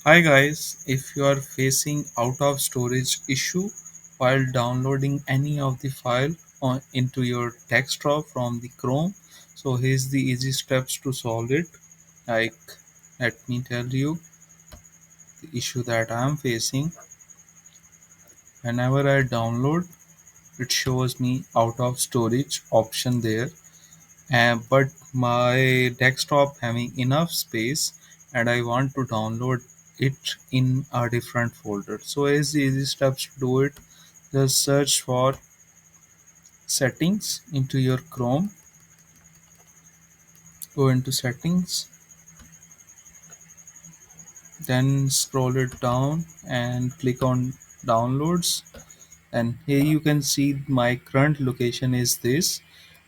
Hi guys, if you are facing out of storage issue while downloading any of the file into your desktop from the Chrome, so here's the easy steps to solve it. Like, let me tell you the issue that I am facing. Whenever I download, it shows me out of storage option there, but my desktop having enough space and I want to download it in a different folder. So as the easy steps to do it, just search for settings into your Chrome, go into settings, then scroll it down and click on downloads, and here you can see my current location is this.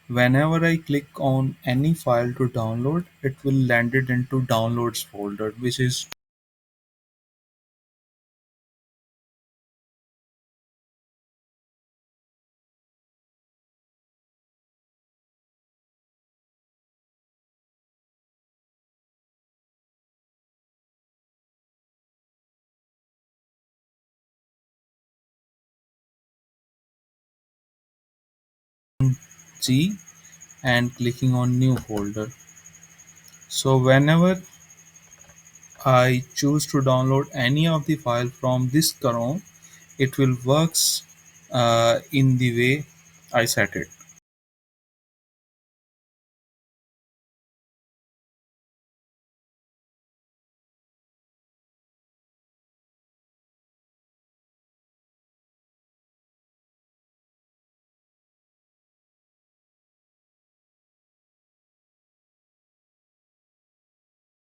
Whenever I click on any file to download, it will land it into downloads folder, which is G and clicking on new folder. So whenever I choose to download any of the file from this Chrome, it will works in the way I set it.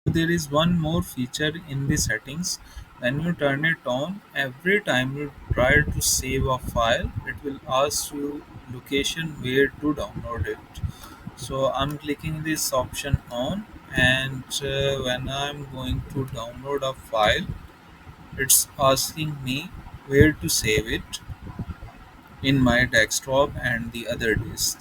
There is one more feature in the settings. When you turn it on, every time you try to save a file, it will ask you location where to download it. So I'm clicking this option on, and when I'm going to download a file, it's asking me where to save it in my desktop and the other disk.